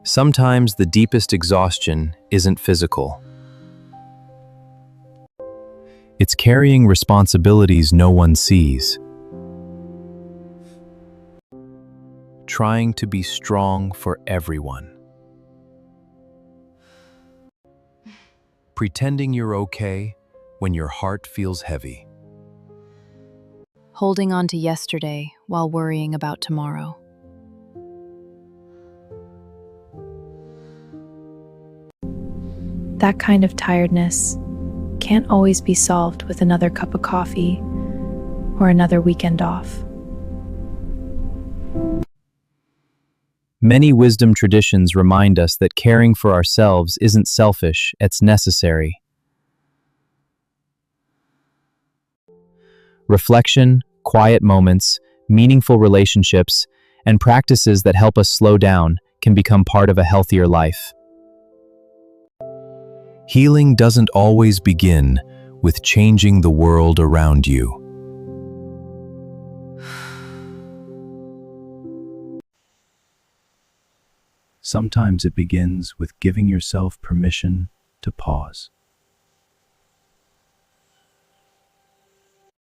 Sometimes the deepest exhaustion isn't physical. It's carrying responsibilities no one sees. Trying to be strong for everyone. Pretending you're okay when your heart feels heavy. Holding on to yesterday while worrying about tomorrow. That kind of tiredness can't always be solved with another cup of coffee or another weekend off. Many wisdom traditions remind us that caring for ourselves isn't selfish, it's necessary. Reflection, quiet moments, meaningful relationships, and practices that help us slow down can become part of a healthier life. Healing doesn't always begin with changing the world around you. Sometimes it begins with giving yourself permission to pause.